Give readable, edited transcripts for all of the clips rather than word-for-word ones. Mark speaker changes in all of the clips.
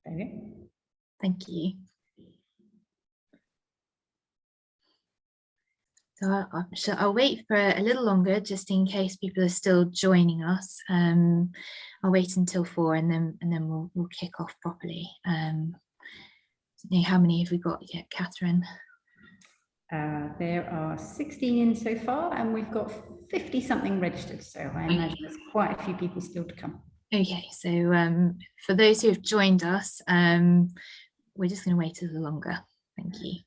Speaker 1: There you go.
Speaker 2: Thank you. So I'll wait for a little longer just in case people are still joining us. I'll wait until 4 and then we'll kick off properly. How many have we got yet, Catherine?
Speaker 1: There are 16 in so far, and we've got 50 something registered. So I imagine there's quite a few people still to come.
Speaker 2: Okay, so for those who have joined us, we're just going to wait a little longer. Thank you.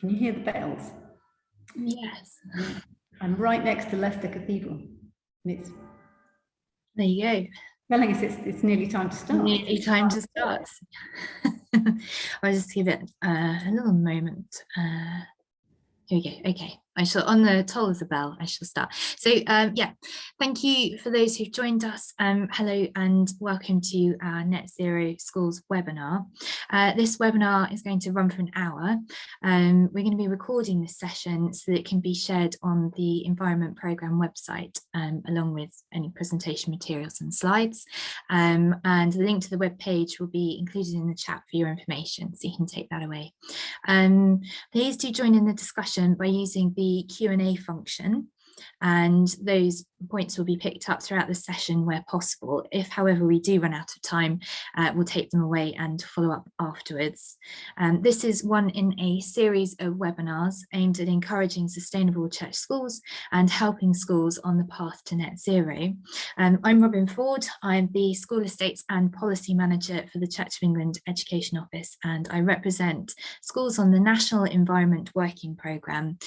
Speaker 1: Can you hear the bells?
Speaker 2: Yes.
Speaker 1: I'm right next to Leicester Cathedral. And it's
Speaker 2: there you go.
Speaker 1: Telling us it's nearly time to start.
Speaker 2: Nearly time to start. I'll just give it a little moment. Here we go. Okay, I shall, on the toll of the bell, I shall start. So yeah, thank you for those who've joined us. Hello and welcome to our Net Zero Schools webinar. This webinar is going to run for an hour. We're going to be recording this session so that it can be shared on the Environment Programme website, along with any presentation materials and slides. And the link to the web page will be included in the chat for your information, so you can take that away. Please do join in the discussion by using the Q&A function, and those points will be picked up throughout the session where possible. If, however, we do run out of time, we'll take them away and follow up afterwards. This is one in a series of webinars aimed at encouraging sustainable church schools and helping schools on the path to net zero. I'm Robin Ford. I'm the School Estates and Policy Manager for the Church of England Education Office, and I represent schools on the National Environment Working Programme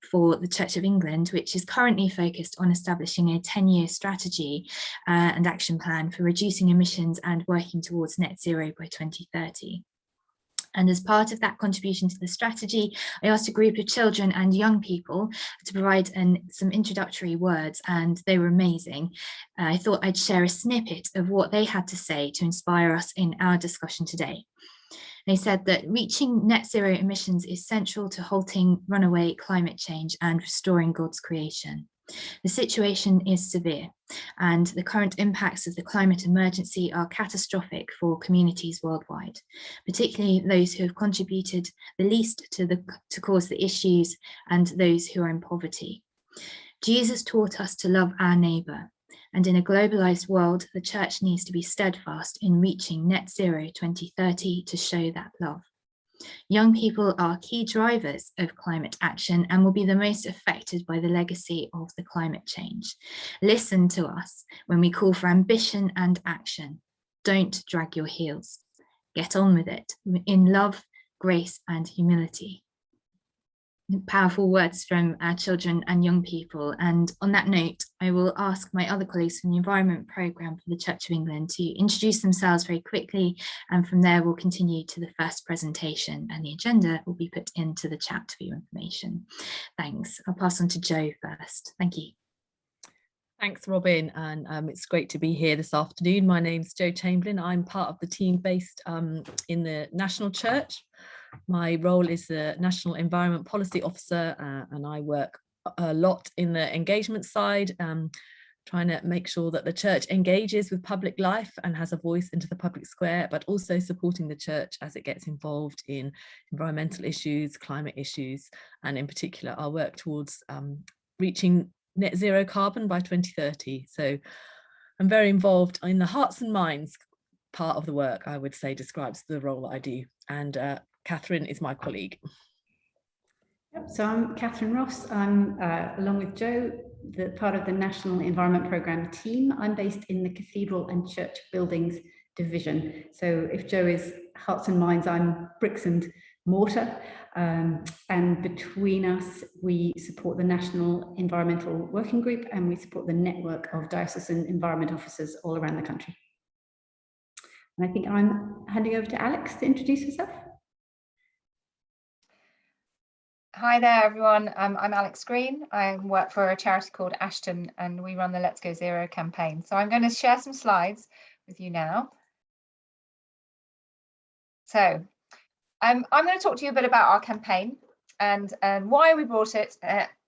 Speaker 2: for the Church of England, which is currently focused on establishing a 10-year strategy and action plan for reducing emissions and working towards net zero by 2030. And as part of that contribution to the strategy, I asked a group of children and young people to provide some introductory words, and they were amazing. I thought I'd share a snippet of what they had to say to inspire us in our discussion today. They said that reaching net zero emissions is central to halting runaway climate change and restoring God's creation. The situation is severe, and the current impacts of the climate emergency are catastrophic for communities worldwide, particularly those who have contributed the least to cause the issues and those who are in poverty. Jesus taught us to love our neighbour, and in a globalised world, the church needs to be steadfast in reaching net zero 2030 to show that love. Young people are key drivers of climate action and will be the most affected by the legacy of the climate change. Listen to us when we call for ambition and action. Don't drag your heels. Get on with it in love, grace, and humility. Powerful words from our children and young people. And on that note, I will ask my other colleagues from the Environment Programme for the Church of England to introduce themselves very quickly, and from there we'll continue to the first presentation, and the agenda will be put into the chat for your information. Thanks. I'll pass on to Jo first. Thank you.
Speaker 3: Thanks, Robin, and it's great to be here this afternoon. My name's Jo Chamberlain. I'm part of the team based in the National Church. My role is the National Environment Policy Officer, and I work a lot in the engagement side, trying to make sure that the church engages with public life and has a voice into the public square, but also supporting the church as it gets involved in environmental issues, climate issues, and in particular our work towards reaching net zero carbon by 2030. So I'm very involved in the hearts and minds part of the work, I would say describes the role that I do. And Catherine is my colleague.
Speaker 1: Yep, so I'm Catherine Ross. I'm, along with Joe, the part of the National Environment Programme team. I'm based in the Cathedral and Church Buildings Division. So if Joe is hearts and minds, I'm bricks and mortar. And between us, we support the National Environmental Working Group, and we support the network of diocesan environment officers all around the country. And I think I'm handing over to Alex to introduce herself.
Speaker 4: Hi there, everyone. I'm Alex Green. I work for a charity called Ashden, and we run the Let's Go Zero campaign. So I'm going to share some slides with you now. So I'm going to talk to you a bit about our campaign and why we brought it,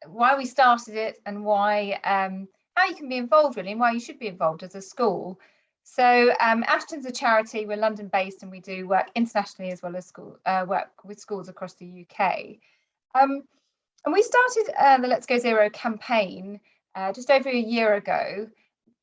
Speaker 4: why we started it, and why how you can be involved really, and why you should be involved as a school. So Ashden's a charity. We're London based, and we do work internationally as well as work with schools across the UK. And we started the Let's Go Zero campaign just over a year ago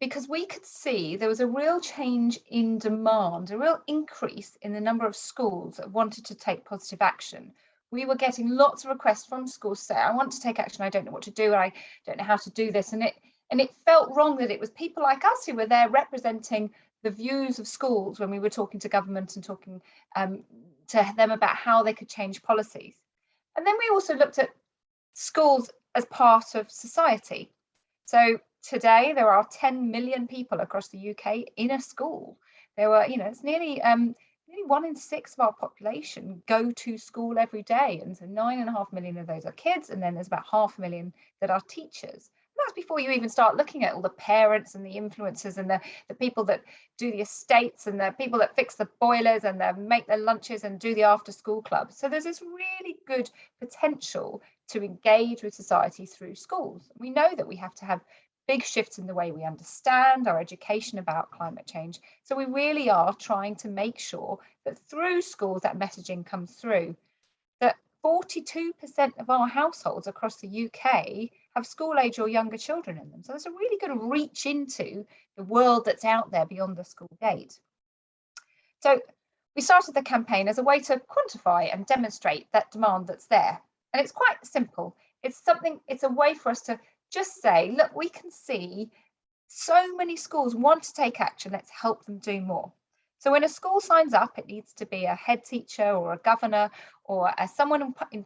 Speaker 4: because we could see there was a real change in demand, a real increase in the number of schools that wanted to take positive action. We were getting lots of requests from schools saying, I want to take action, I don't know what to do, I don't know how to do this. And it felt wrong that it was people like us who were there representing the views of schools when we were talking to government and talking to them about how they could change policies. And then we also looked at schools as part of society. So today there are 10 million people across the UK in a school. There were, it's nearly 1 in 6 of our population go to school every day. And so 9.5 million of those are kids. And then there's about 500,000 that are teachers. That's before you even start looking at all the parents and the influencers and the people that do the estates and the people that fix the boilers and make the lunches and do the after school clubs. So there's this really good potential to engage with society through schools. We know that we have to have big shifts in the way we understand our education about climate change. So we really are trying to make sure that through schools that messaging comes through. That 42% of our households across the UK have school age or younger children in them. So there's a really good reach into the world that's out there beyond the school gate. So we started the campaign as a way to quantify and demonstrate that demand that's there. And it's quite simple. It's a way for us to just say, look, we can see so many schools want to take action. Let's help them do more. So when a school signs up, it needs to be a head teacher or a governor or someone in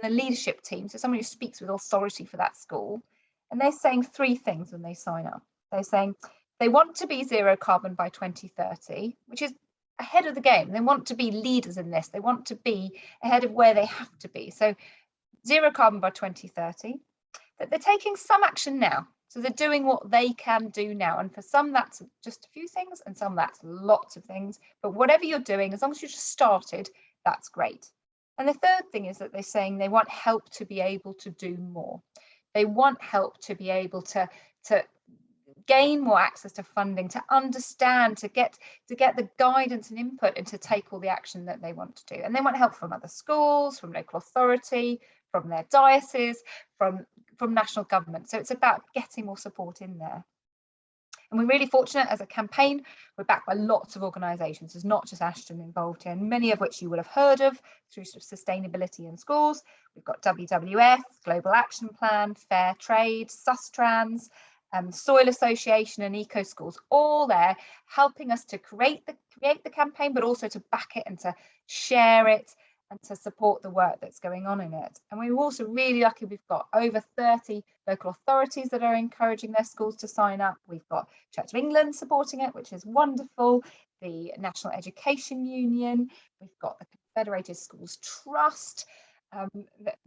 Speaker 4: the leadership team, so someone who speaks with authority for that school. And they're saying 3 things when they sign up. They're saying they want to be zero carbon by 2030, which is ahead of the game. They want to be leaders in this. They want to be ahead of where they have to be. So zero carbon by 2030, that they're taking some action now. So they're doing what they can do now. And for some, that's just a few things, and some that's lots of things. But whatever you're doing, as long as you just started, that's great. And the third thing is that they're saying they want help to be able to do more. They want help to be able to gain more access to funding, to understand, to get the guidance and input, and to take all the action that they want to do. And they want help from other schools, from local authority, from their diocese, from national government. So it's about getting more support in there. And we're really fortunate as a campaign, we're backed by lots of organisations. There's not just Ashden involved here, and many of which you will have heard of through sort of sustainability in schools. We've got WWF, Global Action Plan, Fair Trade, Sustrans, Soil Association and Eco Schools, all there helping us to create the campaign, but also to back it and to share it and to support the work that's going on in it. And we're also really lucky, we've got over 30 local authorities that are encouraging their schools to sign up. We've got Church of England supporting it, which is wonderful, the National Education Union, we've got the Confederated Schools Trust,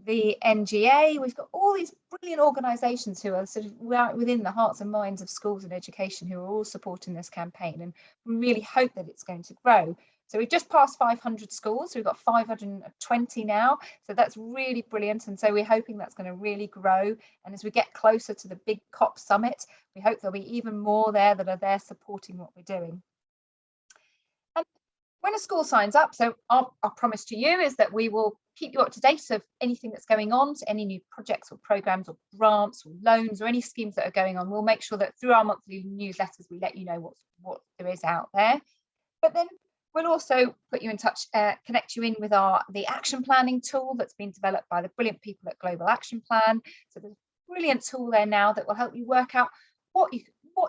Speaker 4: the NGA, we've got all these brilliant organisations who are sort of within the hearts and minds of schools and education, who are all supporting this campaign, and we really hope that it's going to grow. So we've just passed 500 schools. So we've got 520 now. So that's really brilliant. And so we're hoping that's going to really grow. And as we get closer to the big COP summit, we hope there'll be even more there that are there supporting what we're doing. And when a school signs up, so our promise to you is that we will keep you up to date of anything that's going on, to any new projects or programs or grants or loans or any schemes that are going on. We'll make sure that through our monthly newsletters, we let you know what there is out there. But then we'll also put you in touch, connect you in with the action planning tool that's been developed by the brilliant people at Global Action Plan. So there's a brilliant tool there now that will help you work out what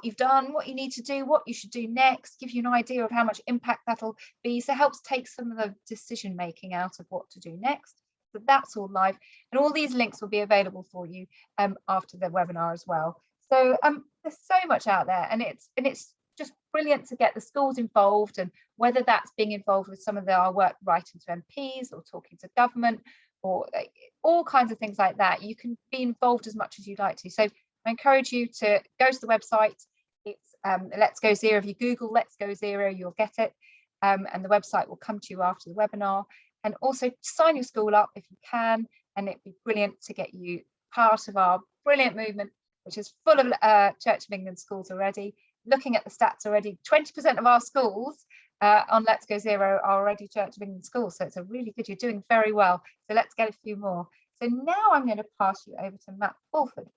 Speaker 4: you've done, what you need to do, what you should do next, give you an idea of how much impact that'll be. So it helps take some of the decision making out of what to do next. So that's all live, and all these links will be available for you after the webinar as well. So there's so much out there, and it's just brilliant to get the schools involved, and whether that's being involved with some of our work writing to MPs or talking to government or all kinds of things like that. You can be involved as much as you'd like to. So I encourage you to go to the website. It's Let's Go Zero. If you Google Let's Go Zero, you'll get it, and the website will come to you after the webinar. And also sign your school up if you can, and it'd be brilliant to get you part of our brilliant movement, which is full of Church of England schools already. Looking at the stats already, 20% of our schools on Let's Go Zero are already Church of England schools. So it's a really good, you're doing very well. So let's get a few more. So now I'm going to pass you over to Matt Fulford.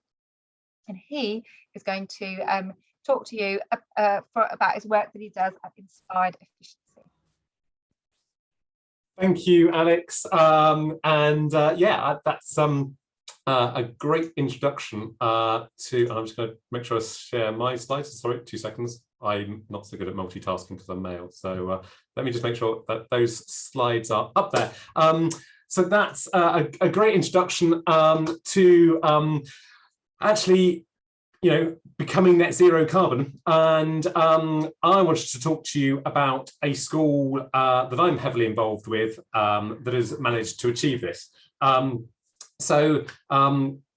Speaker 4: And he is going to talk to you about his work that he does at Inspired Efficiency.
Speaker 5: Thank you, Alex. Yeah, that's a great introduction to, and I'm just going to make sure I share my slides. Sorry, 2 seconds. I'm not so good at multitasking because I'm male. So let me just make sure that those slides are up there. So that's a great introduction to actually, becoming net zero carbon. And I wanted to talk to you about a school that I'm heavily involved with that has managed to achieve this. So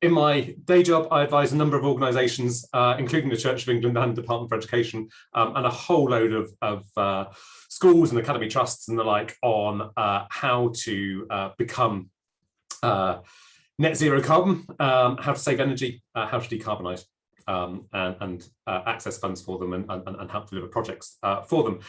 Speaker 5: in my day job, I advise a number of organisations, including the Church of England and Department for Education, and a whole load of schools and academy trusts and the like on how to become net zero carbon, how to save energy, how to decarbonise, and access funds for them and help deliver projects for them.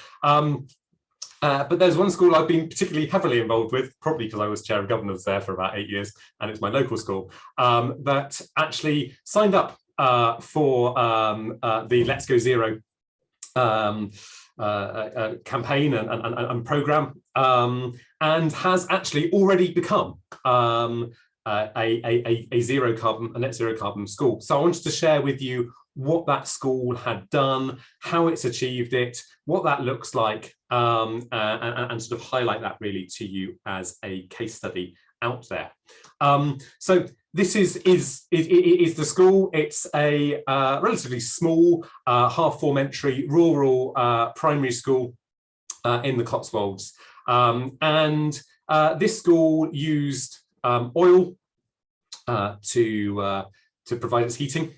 Speaker 5: But there's one school I've been particularly heavily involved with, probably because I was chair of governors there for about 8 years, and it's my local school, that actually signed up for the Let's Go Zero campaign and programme, and has actually already become a zero carbon, a net zero carbon school. So I wanted to share with you what that school had done, how it's achieved it, what that looks like, and sort of highlight that really to you as a case study out there. So this is the school. It's a relatively small, half-form entry rural primary school in the Cotswolds, and this school used oil to provide its heating.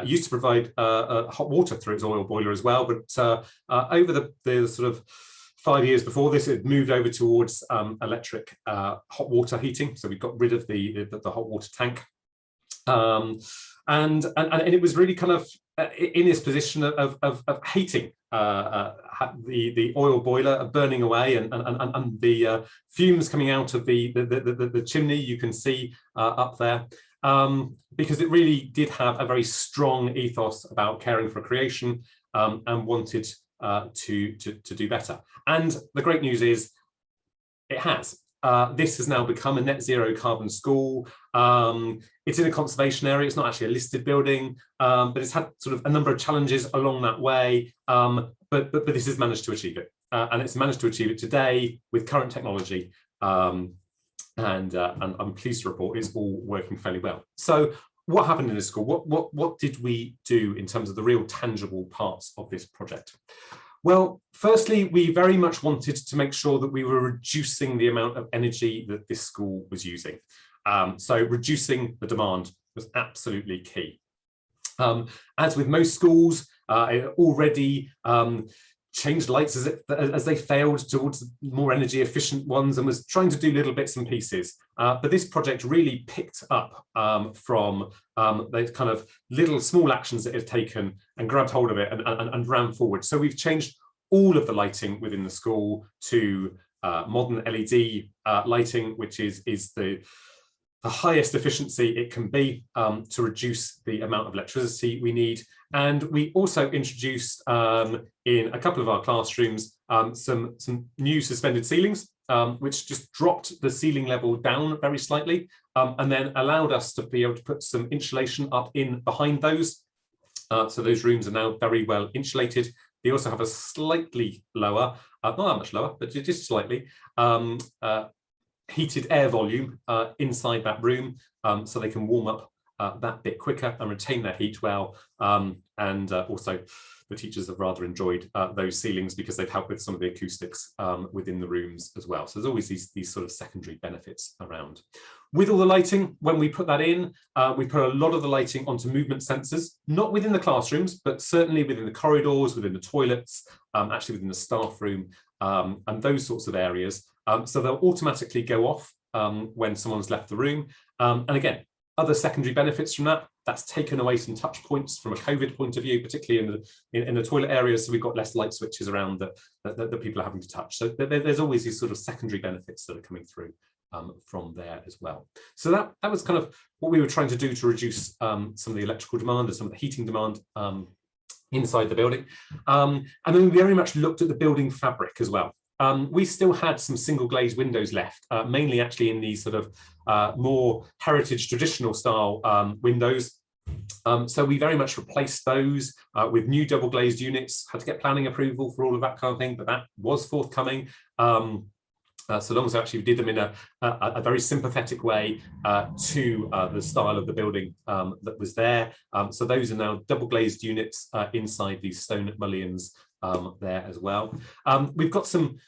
Speaker 5: Used to provide hot water through its oil boiler as well, but over the sort of 5 years before this, it moved over towards electric hot water heating. So we got rid of the hot water tank, and it was really kind of in this position of hating the oil boiler burning away and the fumes coming out of the chimney you can see up there. Because it really did have a very strong ethos about caring for creation, and wanted to do better. And the great news is it has. This has now become a net zero carbon school. It's in a conservation area. It's not actually a listed building, but it's had sort of a number of challenges along that way. But this has managed to achieve it, and it's managed to achieve it today with current technology. And I'm pleased to report it's all working fairly well. So what happened in this school? What did we do in terms of the real tangible parts of this project? Well, firstly, we very much wanted to make sure that we were reducing the amount of energy that this school was using. So reducing the demand was absolutely key. As with most schools, it already changed lights as they failed towards more energy efficient ones, and was trying to do little bits and pieces. But this project really picked up from those kind of little small actions that it had taken and grabbed hold of it and ran forward. So we've changed all of the lighting within the school to modern LED lighting, which is the highest efficiency it can be to reduce the amount of electricity we need. And we also introduced in a couple of our classrooms some new suspended ceilings, which just dropped the ceiling level down very slightly, and then allowed us to be able to put some insulation up in behind those. So those rooms are now very well insulated. They also have a slightly lower, not that much lower, but just slightly, heated air volume inside that room, so they can warm up that bit quicker and retain their heat well. And also the teachers have rather enjoyed those ceilings because they've helped with some of the acoustics within the rooms as well. So there's always these sort of secondary benefits around. With all the lighting, when we put that in, we put a lot of the lighting onto movement sensors, not within the classrooms, but certainly within the corridors, within the toilets, actually within the staff room, and those sorts of areas. So they'll automatically go off when someone's left the room. And again, other secondary benefits from that, that's taken away some touch points from a COVID point of view, particularly in the toilet areas. So we've got less light switches around that people are having to touch. So there's always these sort of secondary benefits that are coming through from there as well. So that was kind of what we were trying to do to reduce some of the electrical demand and some of the heating demand inside the building. And then we very much looked at the building fabric as well. We still had some single glazed windows left, mainly actually in these sort of more heritage traditional style windows. So we very much replaced those with new double glazed units, had to get planning approval for all of that kind of thing, but that was forthcoming. So long as actually we did them in a very sympathetic way to the style of the building that was there. So those are now double glazed units inside these stone mullions there as well. We've got some,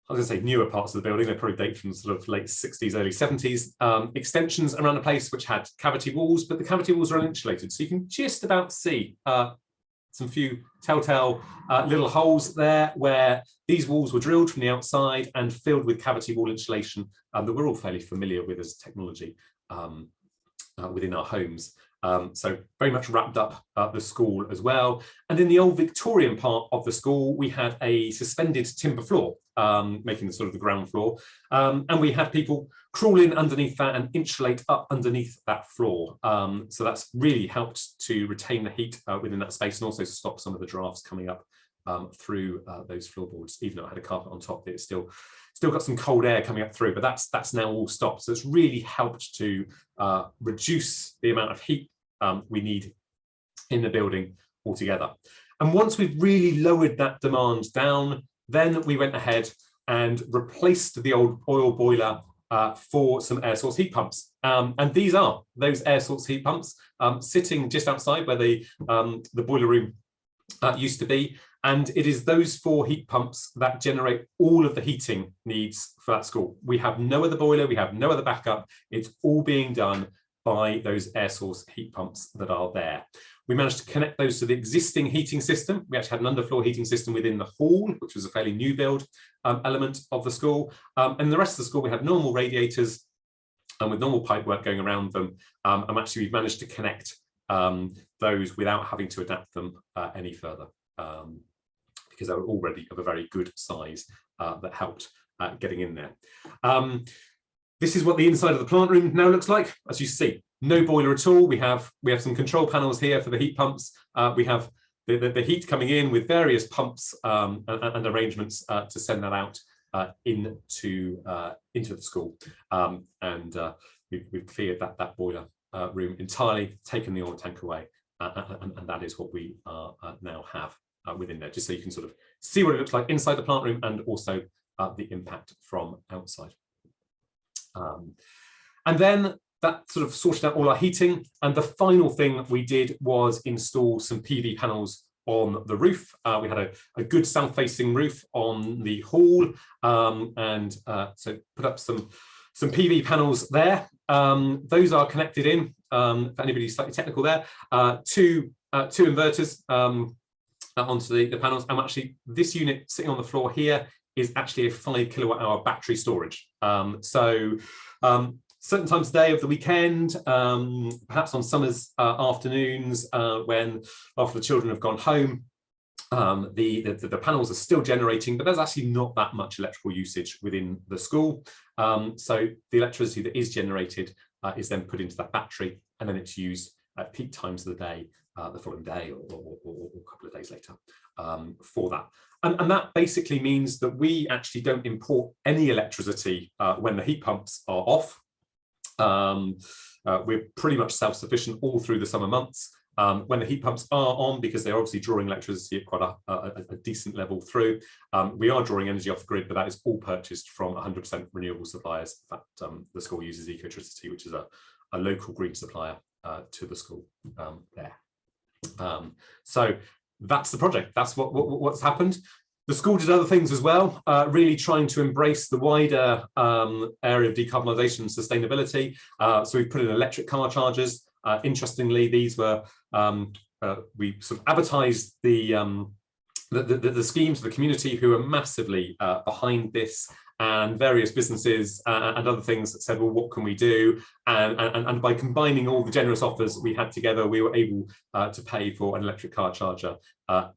Speaker 5: I was going to say newer parts of the building, they probably date from sort of late 60s, early 70s, extensions around the place which had cavity walls, but the cavity walls are uninsulated. So you can just about see some few telltale little holes there where these walls were drilled from the outside and filled with cavity wall insulation that we're all fairly familiar with as technology within our homes. So very much wrapped up the school as well. And in the old Victorian part of the school, we had a suspended timber floor, making the sort of the ground floor. And we had people crawl in underneath that and insulate up underneath that floor. So that's really helped to retain the heat within that space and also stop some of the drafts coming up through those floorboards. Even though it had a carpet on top, it's still got some cold air coming up through, but that's now all stopped. So it's really helped to reduce the amount of heat we need in the building altogether. And once we've really lowered that demand down, then we went ahead and replaced the old oil boiler for some air source heat pumps. And these are those air source heat pumps sitting just outside where the boiler room used to be. And it is those 4 heat pumps that generate all of the heating needs for that school. We have no other boiler, we have no other backup. It's all being done by those air source heat pumps that are there. We managed to connect those to the existing heating system. We actually had an underfloor heating system within the hall, which was a fairly new build element of the school. And the rest of the school, we had normal radiators with normal pipe work going around them. And actually we've managed to connect those without having to adapt them any further, because they were already of a very good size that helped getting in there. This is what the inside of the plant room now looks like. As you see, no boiler at all. We have some control panels here for the heat pumps. We have the heat coming in with various pumps and arrangements to send that out into the school. We've cleared that boiler room entirely, taken the oil tank away, and that is what we now have within there, just so you can sort of see what it looks like inside the plant room and also the impact from outside. And then that sort of sorted out all our heating, and the final thing we did was install some PV panels on the roof. We had a good south-facing roof on the hall, and so put up some PV panels there. Those are connected in, for anybody slightly technical there, two inverters onto the panels. And actually, this unit sitting on the floor here is actually a 5 kilowatt-hour battery storage. Certain times of day of the weekend, perhaps on summer's afternoons, when after the children have gone home, the panels are still generating, but there's actually not that much electrical usage within the school. So the electricity that is generated is then put into that battery, and then it's used at peak times of the day, the following day or a couple of days later for that. And that basically means that we actually don't import any electricity when the heat pumps are off. We're pretty much self-sufficient all through the summer months. When the heat pumps are on, because they're obviously drawing electricity at quite a decent level through, we are drawing energy off the grid, but that is all purchased from 100% renewable suppliers. In fact, the school uses Ecotricity, which is a local green supplier to the school there. So that's the project. That's what's happened. The school did other things as well, really trying to embrace the wider area of decarbonisation and sustainability. So we put in electric car chargers. Interestingly, these were, we sort of advertised the scheme to the community, who are massively behind this, and various businesses and other things that said, well, what can we do? And by combining all the generous offers we had together, we were able to pay for an electric car charger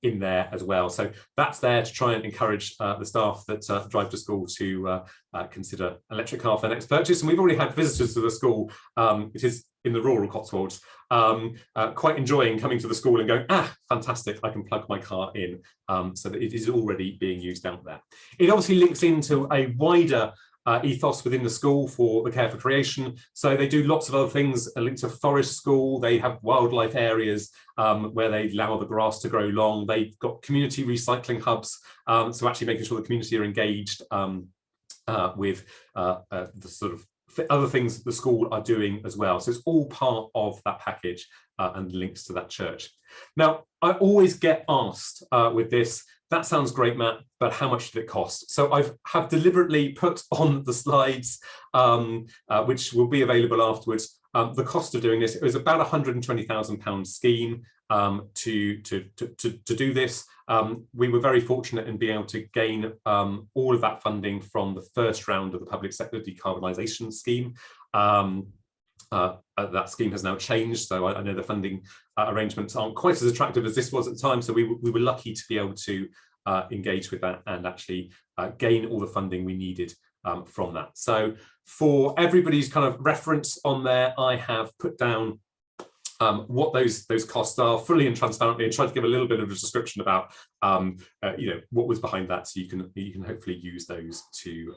Speaker 5: in there as well. So that's there to try and encourage the staff that drive to school to consider electric car for their next purchase. And we've already had visitors to the school. It is in the rural Cotswolds, quite enjoying coming to the school and going, fantastic, I can plug my car in. So that it is already being used out there. It obviously links into a wider ethos within the school for the Care for Creation. So they do lots of other things linked to Forest School. They have wildlife areas where they allow the grass to grow long. They've got community recycling hubs. So actually making sure the community are engaged with the sort of other things that the school are doing as well. So it's all part of that package and links to that church. Now, I always get asked with this, that sounds great, Matt, but how much did it cost? So I have deliberately put on the slides, which will be available afterwards, the cost of doing this. It was about £120,000 scheme to do this. We were very fortunate in being able to gain all of that funding from the first round of the public sector decarbonisation scheme. That scheme has now changed, so I know the funding arrangements aren't quite as attractive as this was at the time, so we were lucky to be able to engage with that and actually gain all the funding we needed from that. So for everybody's kind of reference on there, I have put down what those costs are fully and transparently, and try to give a little bit of a description about what was behind that, so you can hopefully use those to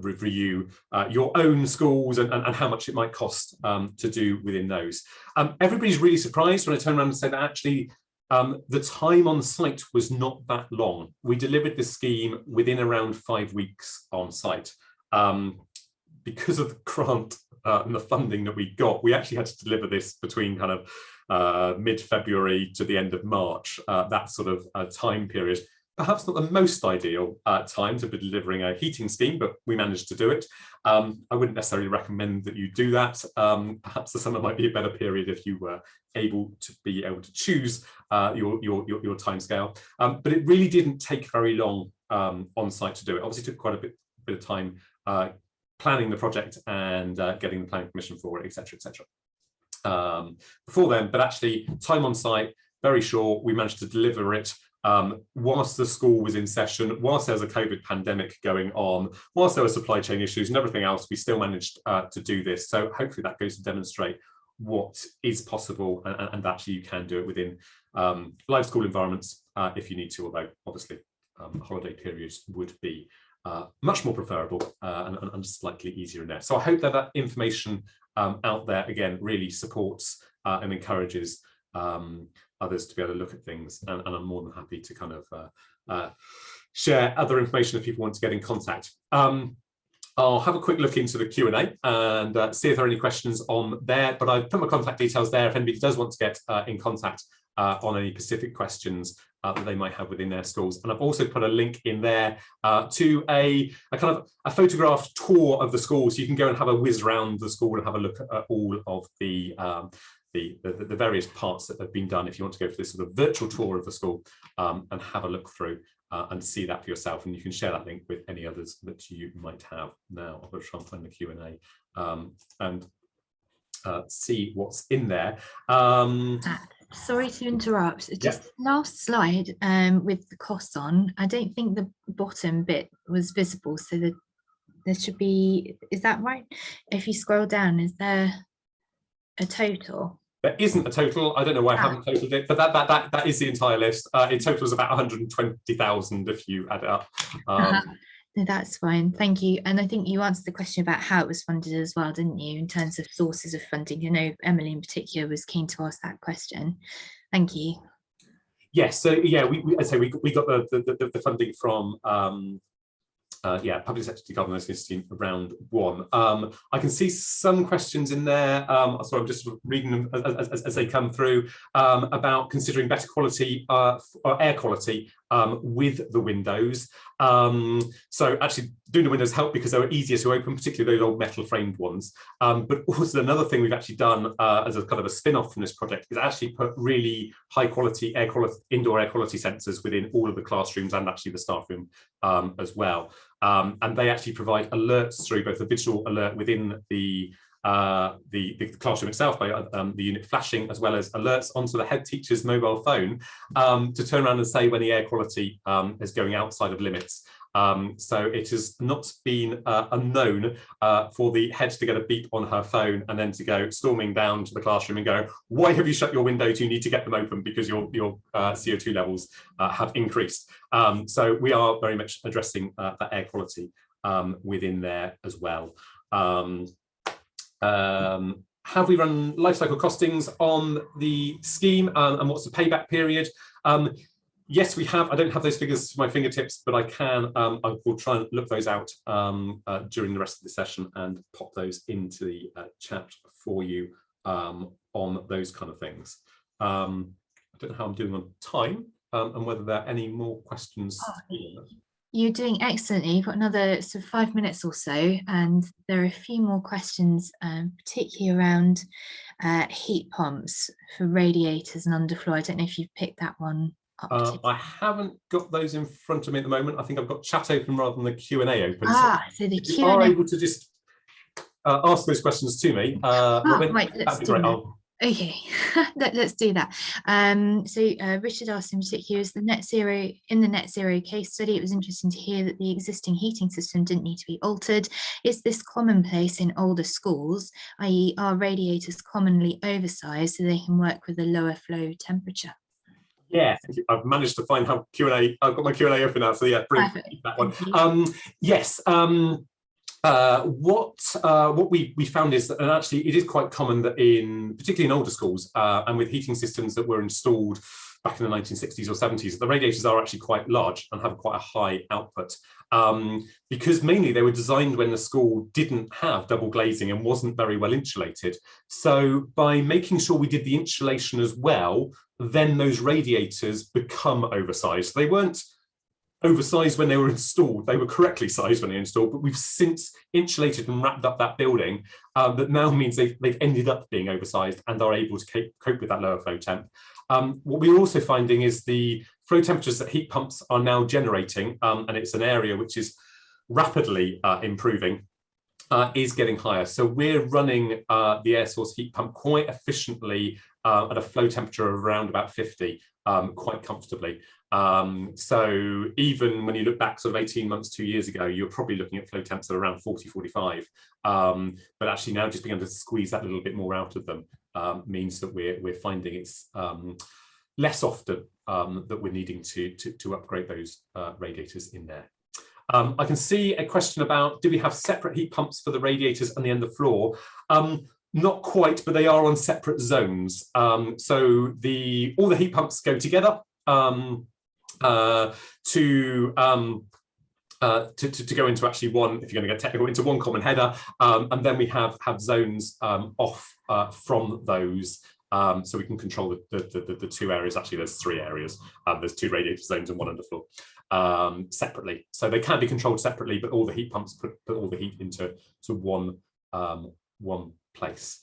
Speaker 5: review your own schools and how much it might cost to do within those. Everybody's really surprised when I turn around and say that actually the time on site was not that long. We delivered this scheme within around 5 weeks on site. Because of the grant and the funding that we got, we actually had to deliver this between kind of mid-February to the end of March, that sort of time period. Perhaps not the most ideal time to be delivering a heating scheme, but we managed to do it. I wouldn't necessarily recommend that you do that. Perhaps the summer might be a better period if you were able to choose your timescale. But it really didn't take very long on site to do it. Obviously, it took quite a bit of time planning the project and getting the planning permission for it, etc., etc. Before then, but actually time on site, very short. We managed to deliver it whilst the school was in session, whilst there was a COVID pandemic going on, whilst there were supply chain issues and everything else, we still managed to do this. So hopefully that goes to demonstrate what is possible, and actually you can do it within live school environments if you need to, although obviously holiday periods would be much more preferable and slightly easier in there. So I hope that that information out there, again, really supports and encourages others to be able to look at things, and I'm more than happy to kind of share other information if people want to get in contact. I'll have a quick look into the Q&A and see if there are any questions on there, but I've put my contact details there if anybody does want to get in contact on any specific questions that they might have within their schools. And I've also put a link in there to a kind of a photographed tour of the school, so you can go and have a whiz around the school and have a look at all of the the various parts that have been done if you want to go for this sort of virtual tour of the school and have a look through and see that for yourself. And you can share that link with any others that you might have. Now I'll try and find the Q&A and see what's in there.
Speaker 2: Sorry to interrupt, just last slide with the costs on. I don't think the bottom bit was visible, so that there should be, is that right? If you scroll down, is there a total?
Speaker 5: There isn't a total. I don't know why I haven't totaled it, but that is the entire list. It totals about 120,000 if you add it up.
Speaker 2: No, that's fine, thank you. And I think you answered the question about how it was funded as well, didn't you, in terms of sources of funding? I know Emily in particular was keen to ask that question. Thank you.
Speaker 5: Yes, so yeah, we got the funding from Public Sector Decarbonisation Institute round 1. I can see some questions in there, so I'm just reading them as they come through, about considering better quality or air quality with the windows. So actually doing the windows help because they were easier to open, particularly those old metal framed ones. But also another thing we've actually done as a kind of a spin-off from this project is actually put really high quality indoor air quality sensors within all of the classrooms and actually the staff room as well. And they actually provide alerts through both a visual alert within the classroom itself by the unit flashing, as well as alerts onto the head teacher's mobile phone to turn around and say when the air quality is going outside of limits. So it has not been unknown for the head to get a beep on her phone and then to go storming down to the classroom and go, why have you shut your windows? You need to get them open because your CO2 levels have increased. So we are very much addressing that air quality within there as well. Have we run life cycle costings on the scheme and what's the payback period? Yes, we have. I don't have those figures to my fingertips, but I can. I will try and look those out during the rest of the session and pop those into the chat for you on those kind of things. I don't know how I'm doing on time and whether there are any more questions.
Speaker 2: You're doing excellently. You've got another sort of 5 minutes or so, and there are a few more questions, particularly around heat pumps for radiators and underfloor. I don't know if you've picked that one up.
Speaker 5: I haven't got those in front of me at the moment. I think I've got chat open rather than the Q&A open.
Speaker 2: So the
Speaker 5: Q&A. You are able to just ask those questions to me.
Speaker 2: Right, let's do that. Okay, let's do that. Richard asked in particular, is in the net zero case study, it was interesting to hear that the existing heating system didn't need to be altered. Is this commonplace in older schools, i.e. are radiators commonly oversized so they can work with a lower flow temperature?
Speaker 5: Yeah, I've managed to find how Q&A. I've got my Q&A open now, so yeah, bring that one. Yes. What we found is that, and actually it is quite common that particularly in older schools and with heating systems that were installed back in the 1960s or 70s, the radiators are actually quite large and have quite a high output because mainly they were designed when the school didn't have double glazing and wasn't very well insulated. So by making sure we did the insulation as well, then those radiators become oversized. They weren't oversized when they were installed, they were correctly sized when they were installed, but we've since insulated and wrapped up that building that now means they've ended up being oversized and are able to cope with that lower flow temp. What we're also finding is the flow temperatures that heat pumps are now generating, and it's an area which is rapidly improving, is getting higher. So we're running the air source heat pump quite efficiently at a flow temperature of around about 50, quite comfortably. So even when you look back sort of 18 months, 2 years ago, you're probably looking at flow temps at around 40, 45. But actually now just being able to squeeze that little bit more out of them means that we're finding it's less often that we're needing to upgrade those radiators in there. I can see a question about, do we have separate heat pumps for the radiators and the underfloor? Not quite, but they are on separate zones. So all the heat pumps go together to go into actually one, if you're going to get technical, into one common header, and then we have zones off from those, so we can control the two areas. Actually, there's 3 areas. There's 2 radiator zones and 1 underfloor separately. So they can be controlled separately, but all the heat pumps put all the heat into one place.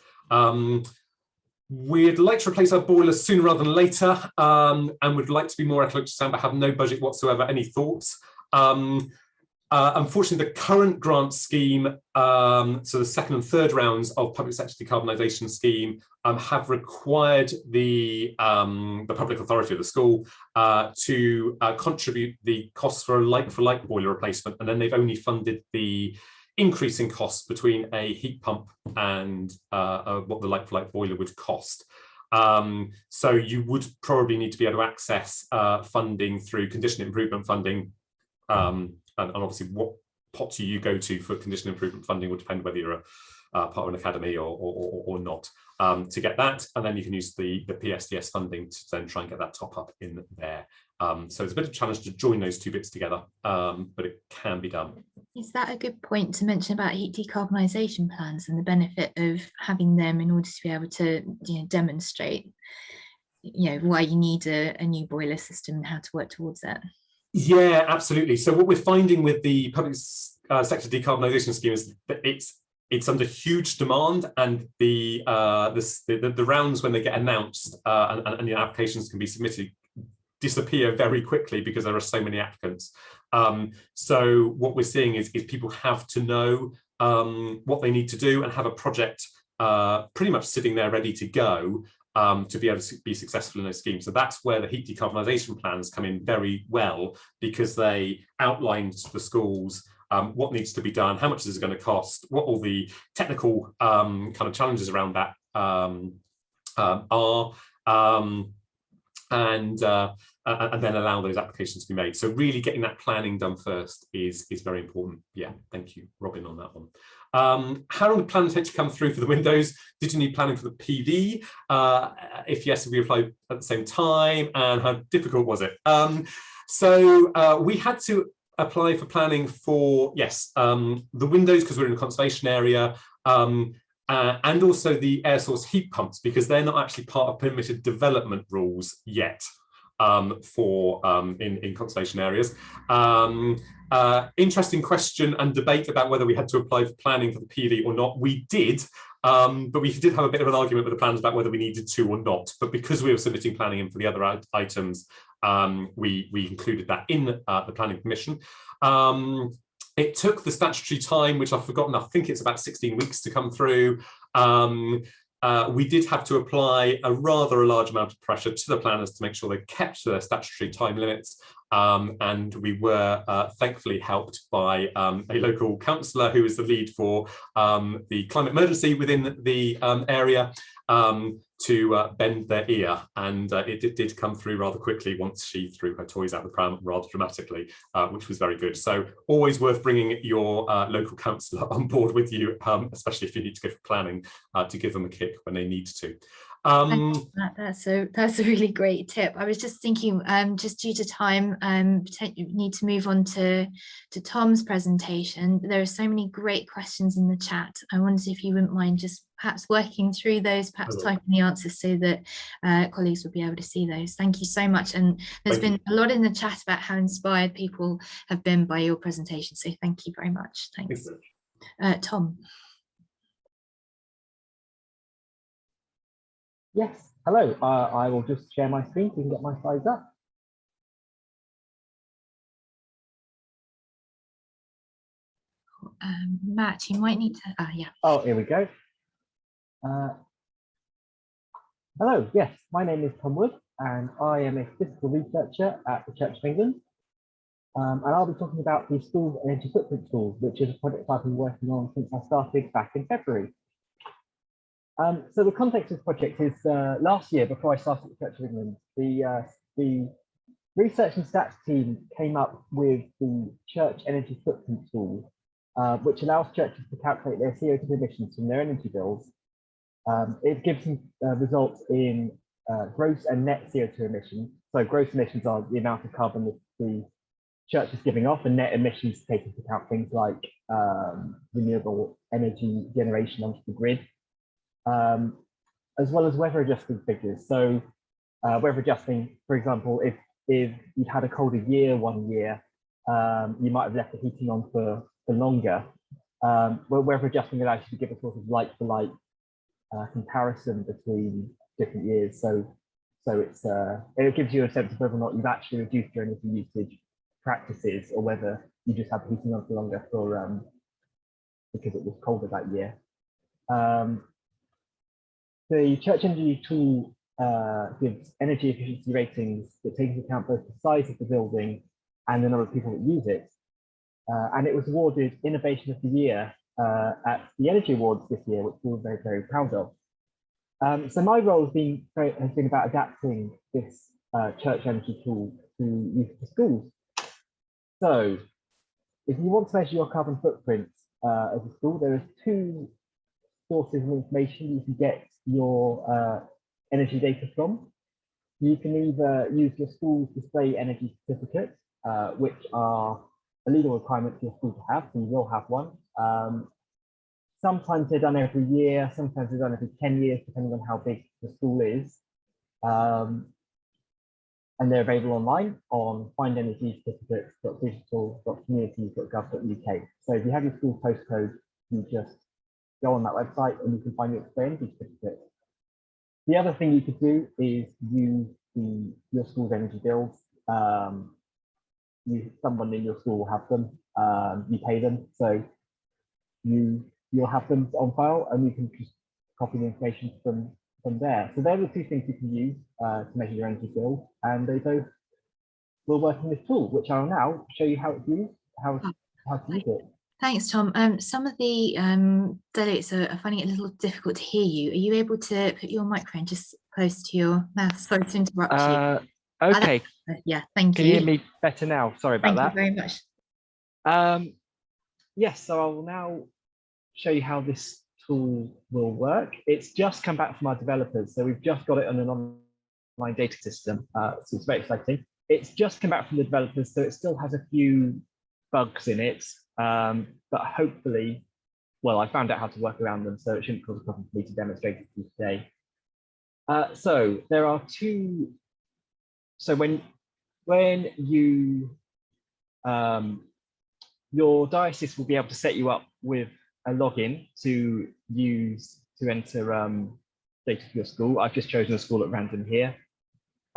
Speaker 5: We'd like to replace our boilers sooner rather than later, and would like to be more ecological sound, but have no budget whatsoever. Any thoughts? Unfortunately, the current grant scheme, so the second and third rounds of public sector decarbonisation scheme, have required the public authority of the school to contribute the costs for a like-for-like boiler replacement, and then they've only funded the increase in costs between a heat pump and what the like-for-like boiler would cost. So you would probably need to be able to access funding through condition improvement funding, and obviously what pot you go to for condition improvement funding will depend whether you're a part of an academy or not, to get that, and then you can use the PSDS funding to then try and get that top up in there. So it's a bit of a challenge to join those two bits together, but it can be done.
Speaker 2: Is that a good point to mention about heat decarbonisation plans and the benefit of having them in order to be able to, demonstrate, why you need a new boiler system and how to work towards that?
Speaker 5: Yeah, absolutely. So what we're finding with the public sector decarbonisation scheme is that it's under huge demand, and the rounds when they get announced and the applications can be submitted disappear very quickly because there are so many applicants. So what we're seeing is people have to know what they need to do and have a project pretty much sitting there ready to go to be able to be successful in those schemes. So that's where the heat decarbonisation plans come in very well, because they outline to the schools what needs to be done, how much is it going to cost, what all the technical kind of challenges around that are, and then allow those applications to be made. So really getting that planning done first is very important. Yeah, thank you, Robin, on that one. How long did planning take to come through for the windows? Did you need planning for the PV? If yes, have we applied at the same time? And how difficult was it? So we had to apply for planning for, yes, the windows, because we're in a conservation area, and also the air source heat pumps, because they're not actually part of permitted development rules yet in conservation areas. Interesting question and debate about whether we had to apply for planning for the PV or not. We did, but we did have a bit of an argument with the plans about whether we needed to or not. But because we were submitting planning in for the other items, we included that in the planning permission. It took the statutory time, which I've forgotten, I think it's about 16 weeks to come through. We did have to apply a rather large amount of pressure to the planners to make sure they kept their statutory time limits. And we were thankfully helped by a local councillor who is the lead for the climate emergency within the area, to bend their ear, and it did come through rather quickly once she threw her toys out the pram rather dramatically, which was very good. So always worth bringing your local councillor on board with you, especially if you need to go for planning, to give them a kick when they need to.
Speaker 2: That's a really great tip. I was just thinking, just due to time, potentially need to move on to Tom's presentation. There are so many great questions in the chat. I wondered if you wouldn't mind just perhaps working through those, perhaps typing the answers so that colleagues will be able to see those. Thank you so much. And there's been a lot in the chat about how inspired people have been by your presentation. So thank you very much. Thanks. Tom.
Speaker 6: Yes, hello. I will just share my screen so you can get my slides up.
Speaker 2: Matt, you might need to, yeah.
Speaker 6: Oh, here we go. Hello, yes, my name is Tom Wood, and I am a statistical researcher at the Church of England. And I'll be talking about the School's Energy Footprint Tools, which is a project I've been working on since I started back in February. So the context of this project is last year, before I started at the Church of England, the research and stats team came up with the Church Energy Footprint Tool, which allows churches to calculate their CO2 emissions from their energy bills. It gives them results in gross and net CO2 emissions. So gross emissions are the amount of carbon that the church is giving off, and net emissions take into account things like renewable energy generation onto the grid, as well as weather adjusting figures. So weather adjusting, for example, if you'd had a colder year one year, you might have left the heating on for longer. Well, weather adjusting allows you to give a sort of like-for-like comparison between different years. So it's it gives you a sense of whether or not you've actually reduced your energy usage practices, or whether you just have heating on for longer for because it was colder that year. The Church Energy tool gives energy efficiency ratings that take into account both the size of the building and the number of people that use it. And it was awarded Innovation of the Year at the Energy Awards this year, which we're very, very proud of. So my role has been about adapting this church energy tool to use for schools. So if you want to measure your carbon footprint as a school, there are two sources of information you can get your energy data from. You can either use your school's display energy certificate, which are a legal requirement for your school to have, so you will have one. Sometimes they're done every year, sometimes they're done every 10 years, depending on how big the school is. And they're available online on findenergycertificates.digital.communities.gov.uk. So if you have your school postcode, you just go on that website and you can find your display energy certificate. The other thing you could do is use your school's energy bills. Someone in your school will have them, you pay them, so you'll have them on file and you can just copy the information from there. So they're the two things you can use to measure your energy bill, and they both will work in this tool, which I'll now show you how it's used, how to use it.
Speaker 2: Thanks, Tom. Some of the delegates are finding it a little difficult to hear you. Are you able to put your microphone just close to your mouth? Sorry to interrupt you.
Speaker 6: Okay.
Speaker 2: Yeah, thank you.
Speaker 6: Can you hear me better now? Sorry about that.
Speaker 2: Thank you very much.
Speaker 6: Yes, so I'll now show you how this tool will work. It's just come back from our developers, so we've just got it on an online data system, so it's very exciting. It's just come back from the developers, so it still has a few bugs in it, but hopefully, well, I found out how to work around them, so it shouldn't cause a problem for me to demonstrate it to you today. So there are two. So when you your diocese will be able to set you up with a login to use to enter data for your school. I've just chosen a school at random here.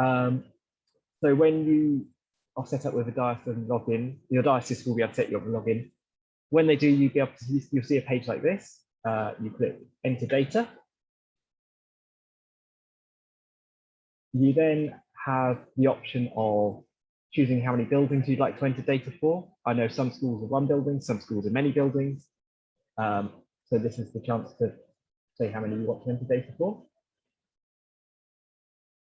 Speaker 6: So when you are set up with a diocesan login, your diocese will be able to set you up with a login. When they do, you'll see a page like this. You click enter data. You then have the option of choosing how many buildings you'd like to enter data for. I know some schools are one building, some schools are many buildings. So this is the chance to say how many you want to enter data for.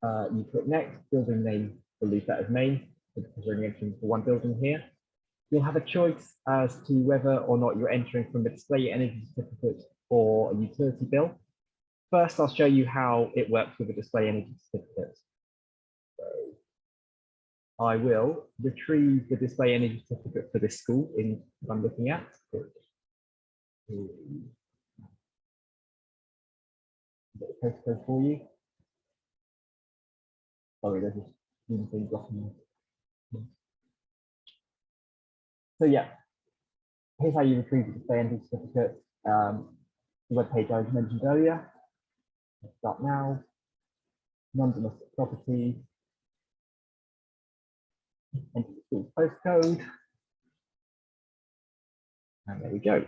Speaker 6: You click next, building name, we'll leave that as main, because we're only entering for one building here. You'll have a choice as to whether or not you're entering from a display energy certificate or a utility bill. First, I'll show you how it works with a display energy certificate. So I will retrieve the display energy certificate for this school that I'm looking at. Get the postcode for you. Sorry, there's just things blocking me. So yeah, here's how you retrieve the display energy certificate. The web page I mentioned earlier. Let's start now. Non-domestic property. Enter the school's postcode. And there we go.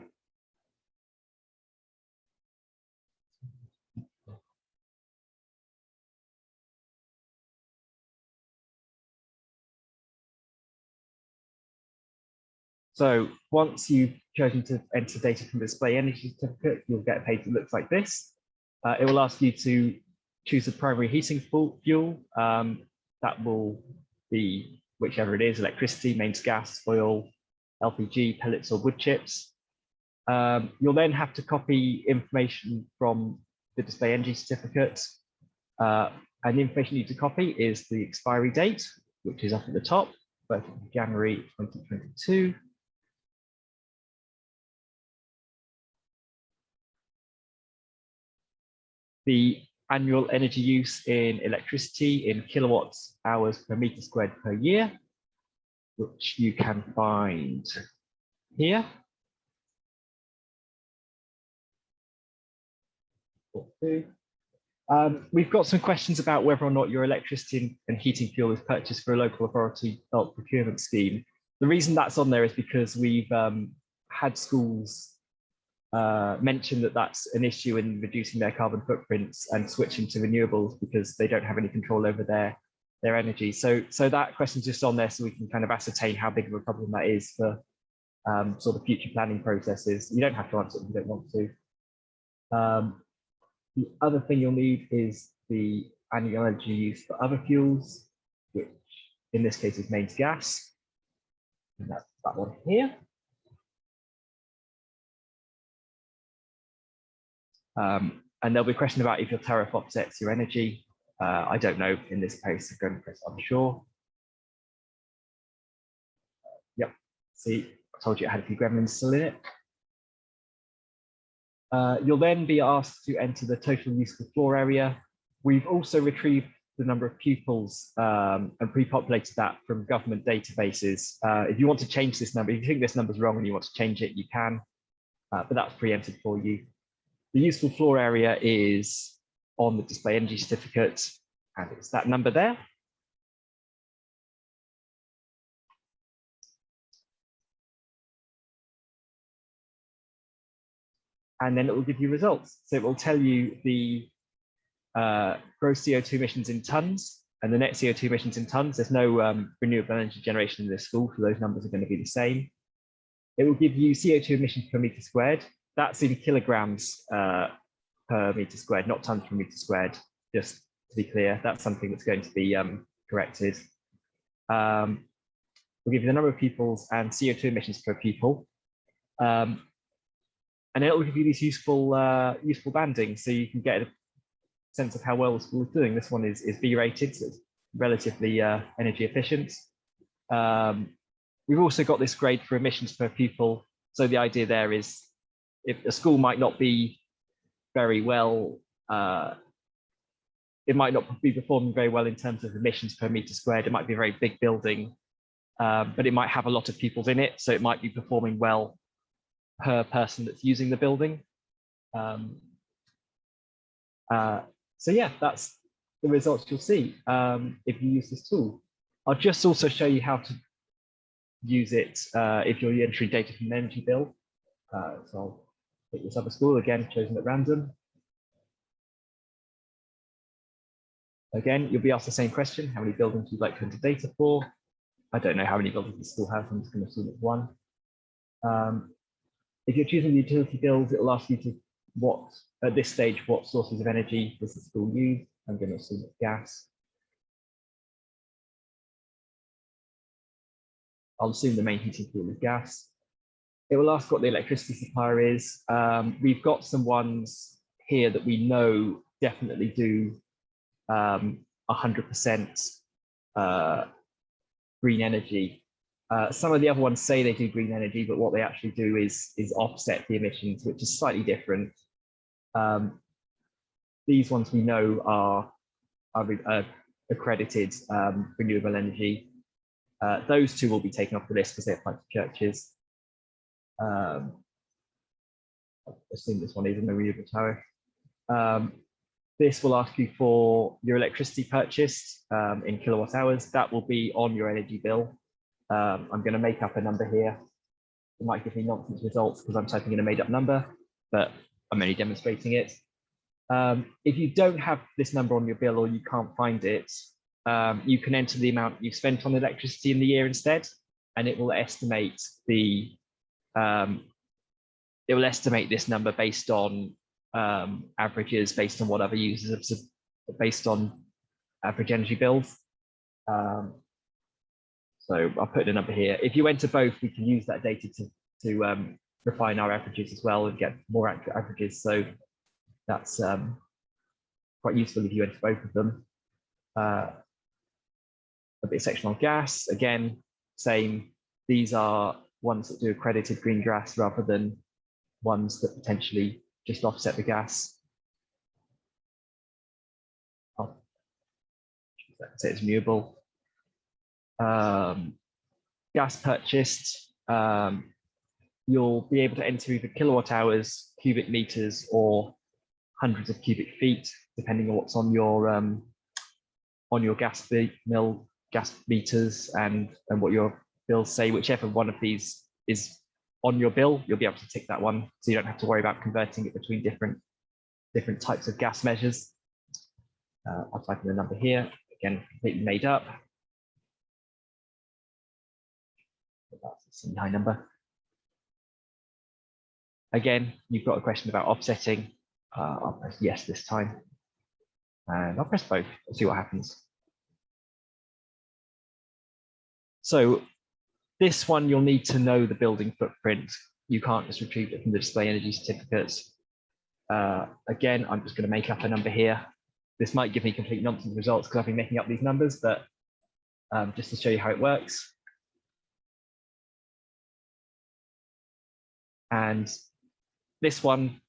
Speaker 6: So once you've chosen to enter data from the display energy certificate, you'll get a page that looks like this. It will ask you to choose a primary heating fuel. That will be whichever it is, electricity, mains gas, oil, LPG, pellets or wood chips. You'll then have to copy information from the display energy certificate. And the information you need to copy is the expiry date, which is up at the top, 1st of January 2022. The annual energy use in electricity in kilowatts hours per meter squared per year, which you can find here. We've got some questions about whether or not your electricity and heating fuel is purchased for a local authority bulk procurement scheme. The reason that's on there is because we've had schools mention that that's an issue in reducing their carbon footprints and switching to renewables because they don't have any control over their energy. So that question's just on there so we can kind of ascertain how big of a problem that is for sort of future planning processes. You don't have to answer it if you don't want to. The other thing you'll need is the annual energy use for other fuels, which in this case is mains gas. And that's that one here. And there'll be a question about if your tariff offsets your energy. I don't know in this case, I'm going to press unsure. Yep, see, I told you it had a few gremlins still in it. You'll then be asked to enter the total useful floor area. We've also retrieved the number of pupils and pre-populated that from government databases. If you want to change this number, if you think this number is wrong and you want to change it, you can, but that's pre-entered for you. The useful floor area is on the display energy certificate, and it's that number there. And then it will give you results. So it will tell you the gross CO2 emissions in tons and the net CO2 emissions in tons. There's no renewable energy generation in this school, so those numbers are going to be the same. It will give you CO2 emissions per meter squared. That's in kilograms per meter squared, not tons per meter squared. Just to be clear, that's something that's going to be corrected. We'll give you the number of pupils and CO2 emissions per pupil. And then it will give you these useful banding, so you can get a sense of how well the school is doing. This one is B rated, so it's relatively energy efficient. We've also got this grade for emissions per pupil. So the idea there is, if a school might not be very well, it might not be performing very well in terms of emissions per meter squared. It might be a very big building, but it might have a lot of pupils in it, so it might be performing well per person that's using the building. So yeah, that's the results you'll see if you use this tool. I'll just also show you how to use it if you're entering data from an energy bill. So I'll pick this other school, again, chosen at random. Again, you'll be asked the same question, how many buildings you'd like to enter data for. I don't know how many buildings the school has, I'm just going to assume it's one. If you're choosing the utility bills, it will ask you to at this stage, what sources of energy does the school use? I'm going to assume it's gas. I'll assume the main heating fuel is gas. It will ask what the electricity supplier is. We've got some ones here that we know definitely do 100% green energy. Some of the other ones say they do green energy, but what they actually do is offset the emissions, which is slightly different. These ones we know are accredited renewable energy. Those two will be taken off the list because they apply to churches. I assume this one is in the renewable tariff. This will ask you for your electricity purchased in kilowatt hours. That will be on your energy bill. I'm going to make up a number here. It might give me nonsense results because I'm typing in a made up number, but I'm only demonstrating it. If you don't have this number on your bill or you can't find it, you can enter the amount you've spent on electricity in the year instead, and it will estimate this number based on averages, based on what other users have, based on average energy bills. So I'll put a number here. If you enter both, we can use that data to refine our averages as well and get more accurate averages. So that's quite useful if you enter both of them. A bit section on gas, again, same. These are ones that do accredited green gas rather than ones that potentially just offset the gas. I'll say it's renewable. Gas purchased, you'll be able to enter either kilowatt hours, cubic meters, or hundreds of cubic feet, depending on what's on your gas meters and what your bills say. Whichever one of these is on your bill, you'll be able to tick that one, so you don't have to worry about converting it between different types of gas measures. I'll type in the number here, again, completely made up. That's a high number. Again, you've got a question about offsetting. I'll press yes this time. And I'll press both, and see what happens. So this one, you'll need to know the building footprint. You can't just retrieve it from the display energy certificates. Again, I'm just going to make up a number here. This might give me complete nonsense results because I've been making up these numbers, but just to show you how it works. And this one,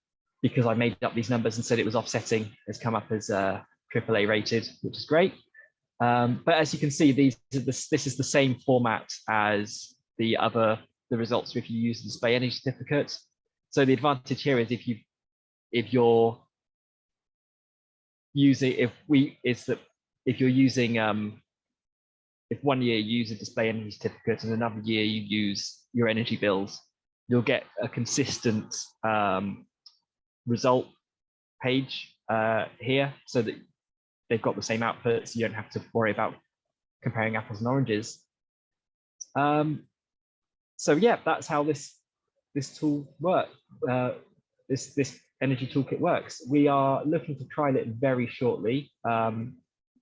Speaker 6: because I made up these numbers and said it was offsetting, has come up as AAA rated, which is great. But as you can see, this is the same format as the results if you use the display energy certificate. So the advantage here is if you're using, if 1 year you use a display energy certificate and another year you use your energy bills, you'll get a consistent result page here, so that they've got the same output, so you don't have to worry about comparing apples and oranges. So yeah, that's how this tool works. This energy toolkit works. We are looking to trial it very shortly.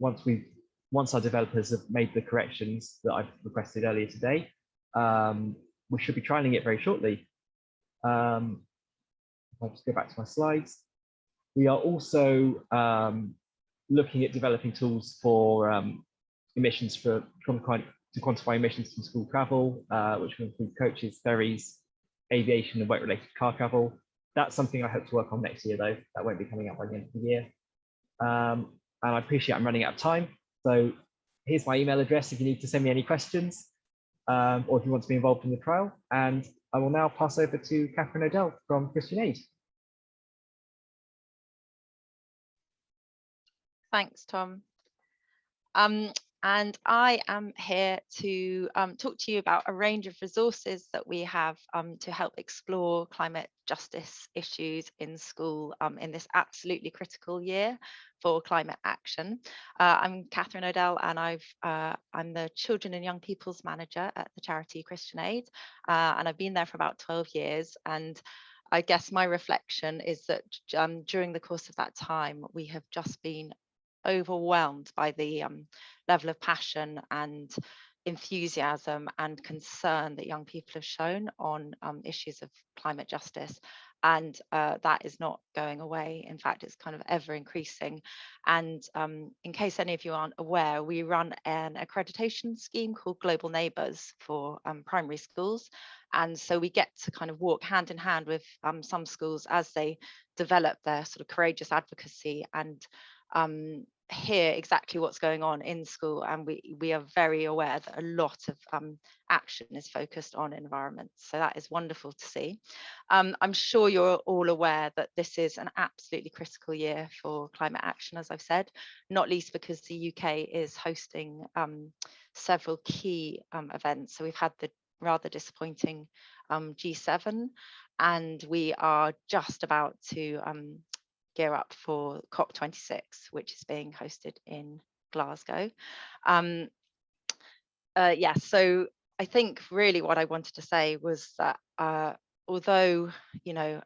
Speaker 6: Once our developers have made the corrections that I've requested earlier today, we should be trialing it very shortly. I'll just go back to my slides. We are also looking at developing tools for emissions to quantify emissions from school travel, which will include coaches, ferries, aviation, and work-related car travel. That's something I hope to work on next year, though. That won't be coming out by the end of the year. And I appreciate I'm running out of time. So here's my email address if you need to send me any questions, or if you want to be involved in the trial. And I will now pass over to Catherine Odell from Christian Aid.
Speaker 7: Thanks, Tom. And I am here to talk to you about a range of resources that we have to help explore climate justice issues in school in this absolutely critical year for climate action. I'm Catherine Odell, and I'm the Children and Young People's Manager at the charity Christian Aid, and I've been there for about 12 years. And I guess my reflection is that during the course of that time, we have just been overwhelmed by the level of passion and enthusiasm and concern that young people have shown on issues of climate justice, and that is not going away. In fact, it's kind of ever increasing. And in case any of you aren't aware, we run an accreditation scheme called Global Neighbours for primary schools, and so we get to kind of walk hand in hand with some schools as they develop their sort of courageous advocacy and hear exactly what's going on in school. And we are very aware that a lot of action is focused on environment. So that is wonderful to see. I'm sure you're all aware that this is an absolutely critical year for climate action, as I've said, not least because the UK is hosting several key events. So we've had the rather disappointing G7, and we are just about to gear up for COP26, which is being hosted in Glasgow. Yeah, so I think really what I wanted to say was that although, you know,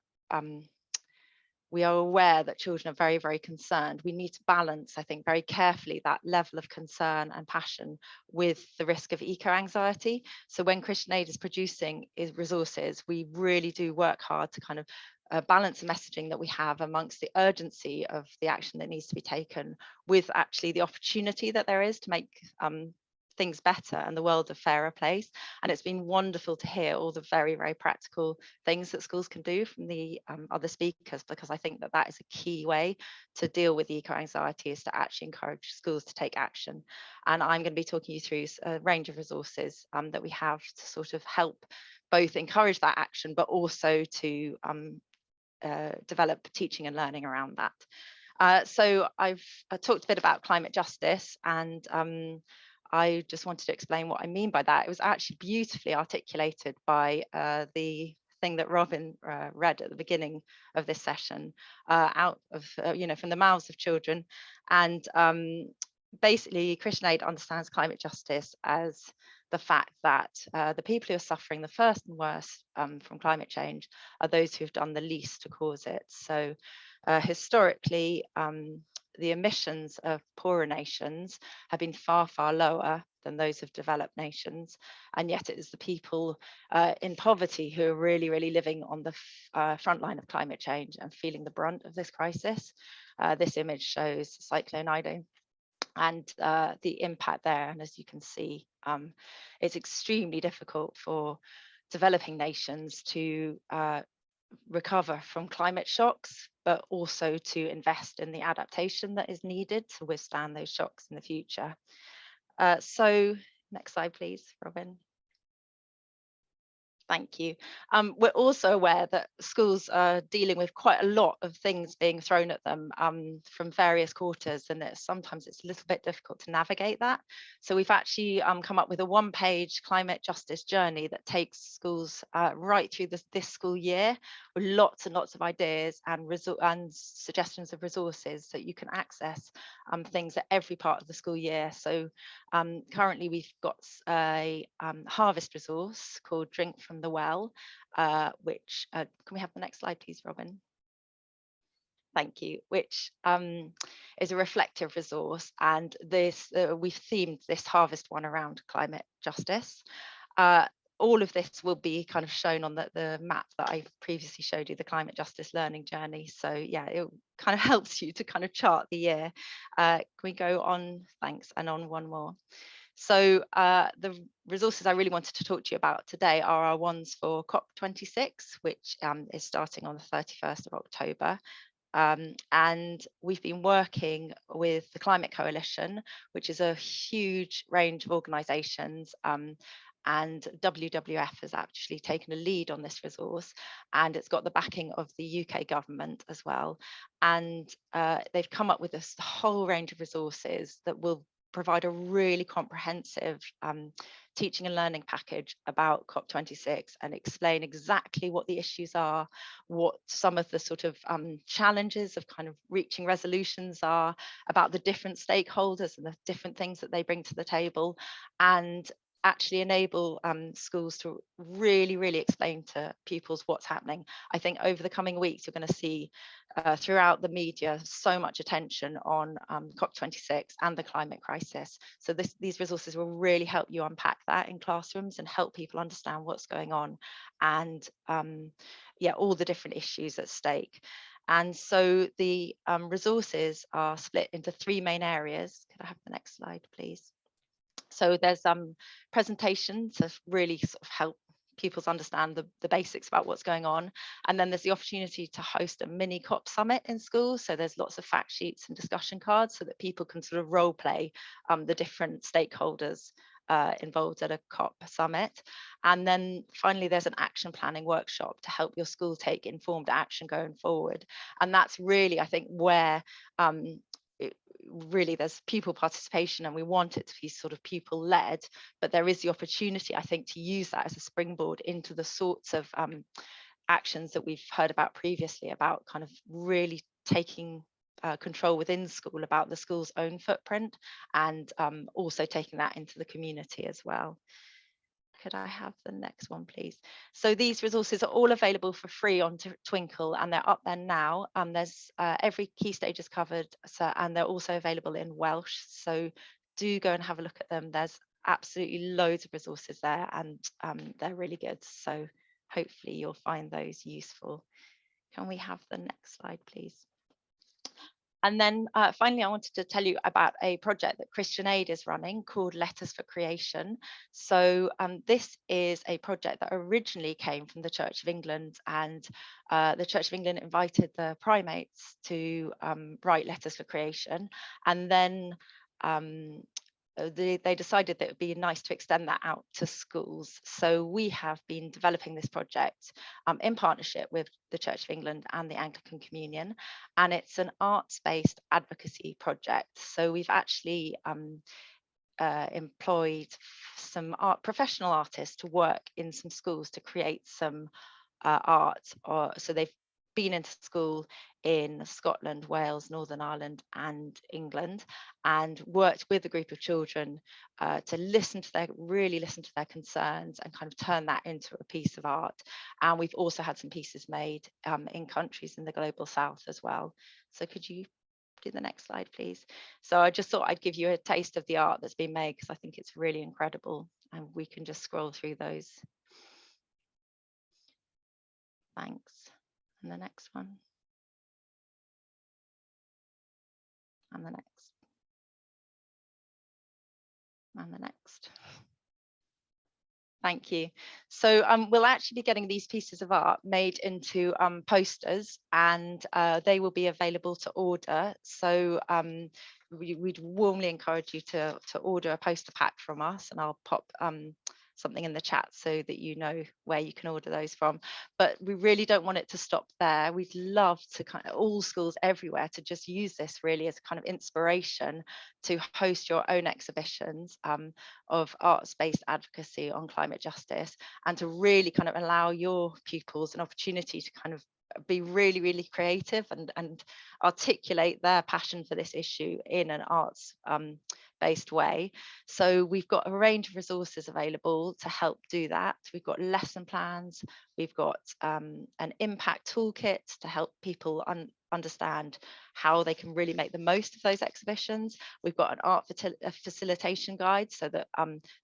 Speaker 7: we are aware that children are very, very concerned, we need to balance, I think, very carefully that level of concern and passion with the risk of eco-anxiety. So when Christian Aid is producing resources, we really do work hard to kind of balance the messaging that we have amongst the urgency of the action that needs to be taken with actually the opportunity that there is to make things better and the world a fairer place. And it's been wonderful to hear all the very, very practical things that schools can do from the other speakers, because I think that that is a key way to deal with eco-anxiety, is to actually encourage schools to take action. And I'm going to be talking you through a range of resources that we have to sort of help both encourage that action, but also to develop teaching and learning around that. So I talked a bit about climate justice, and I just wanted to explain what I mean by that. It was actually beautifully articulated by the thing that Robin read at the beginning of this session, out of from the mouths of children. And basically, Christian Aid understands climate justice as the fact that the people who are suffering the first and worst from climate change are those who have done the least to cause it. So historically, the emissions of poorer nations have been far, far lower than those of developed nations. And yet it is the people in poverty who are really, really living on the front line of climate change and feeling the brunt of this crisis. This image shows Cyclone Idai and the impact there. And as you can see, it's extremely difficult for developing nations to recover from climate shocks, but also to invest in the adaptation that is needed to withstand those shocks in the future. So next slide, please, Robin. Thank you. We're also aware that schools are dealing with quite a lot of things being thrown at them from various quarters, and sometimes it's a little bit difficult to navigate that. So we've actually come up with a one-page climate justice journey that takes schools right through this school year, with lots and lots of ideas and suggestions of resources that you can access things at every part of the school year. So currently we've got a harvest resource called Drink from the Well, which can we have the next slide, please, Robin? Thank you. Which is a reflective resource, and this we've themed this harvest one around climate justice. All of this will be kind of shown on the map that I previously showed you, the climate justice learning journey. So yeah, it kind of helps you to kind of chart the year. Can we go on? Thanks, and on one more. So the resources I really wanted to talk to you about today are our ones for COP26, which is starting on the 31st of October. And we've been working with the Climate Coalition, which is a huge range of organisations. And WWF has actually taken a lead on this resource, and it's got the backing of the UK government as well. And they've come up with this whole range of resources that will provide a really comprehensive teaching and learning package about COP26 and explain exactly what the issues are, what some of the sort of challenges of kind of reaching resolutions are, about the different stakeholders and the different things that they bring to the table, and actually enable schools to really, really explain to pupils what's happening. I think over the coming weeks, you're going to see throughout the media so much attention on COP26 and the climate crisis. So these resources will really help you unpack that in classrooms and help people understand what's going on and yeah, all the different issues at stake. And so the resources are split into three main areas. Could I have the next slide, please? So there's presentations to really sort of help pupils understand the basics about what's going on. And then there's the opportunity to host a mini COP summit in schools. So there's lots of fact sheets and discussion cards so that people can sort of role play the different stakeholders involved at a COP summit. And then finally, there's an action planning workshop to help your school take informed action going forward. And that's really, I think, where really there's pupil participation, and we want it to be sort of pupil led, but there is the opportunity, I think, to use that as a springboard into the sorts of actions that we've heard about previously, about kind of really taking control within school about the school's own footprint, and also taking that into the community as well. Could I have the next one, please? So these resources are all available for free on Twinkle, and they're up there now. There's every key stage is covered, so, and they're also available in Welsh. So do go and have a look at them. There's absolutely loads of resources there, and they're really good. So hopefully you'll find those useful. Can we have the next slide, please? And then finally, I wanted to tell you about a project that Christian Aid is running called Letters for Creation. So this is a project that originally came from the Church of England, and the Church of England invited the primates to write letters for creation. And then they decided that it would be nice to extend that out to schools. So we have been developing this project in partnership with the Church of England and the Anglican Communion, and it's an arts-based advocacy project. So we've actually employed some professional artists to work in some schools to create some art. So they've been into school in Scotland, Wales, Northern Ireland and England, and worked with a group of children to really listen to their concerns and kind of turn that into a piece of art. And we've also had some pieces made in countries in the global south as well. So could you do the next slide, please? So I just thought I'd give you a taste of the art that's been made, because I think it's really incredible, and we can just scroll through those. Thanks. And the next one. And the next. And the next. Thank you. So we'll actually be getting these pieces of art made into posters, and they will be available to order. So we'd warmly encourage you to order a poster pack from us, and I'll pop something in the chat so that you know where you can order those from. But we really don't want it to stop there. We'd love to kind of all schools everywhere to just use this really as a kind of inspiration to host your own exhibitions of arts-based advocacy on climate justice, and to really kind of allow your pupils an opportunity to kind of be really, really creative and articulate their passion for this issue in an arts based way. So we've got a range of resources available to help do that. We've got lesson plans, we've got an impact toolkit to help people understand how they can really make the most of those exhibitions. We've got an art facilitation guide, so that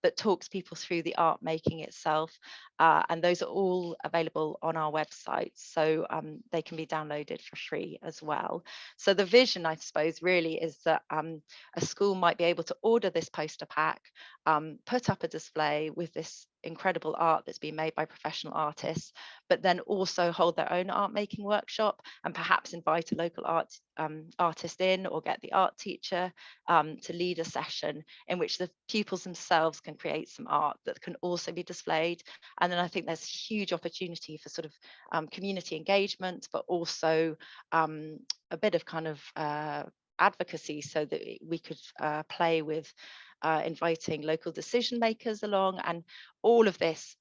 Speaker 7: that talks people through the art making itself, and those are all available on our website, so they can be downloaded for free as well. So the vision, I suppose, really is that a school might be able to order this poster pack, put up a display with this incredible art that's been made by professional artists, but then also hold their own art making workshop, and perhaps invite a local artist in, or get the art teacher to lead a session in which the pupils themselves can create some art that can also be displayed. And then I think there's huge opportunity for sort of community engagement, but also a bit of kind of advocacy, so that we could play with inviting local decision makers along. And all of this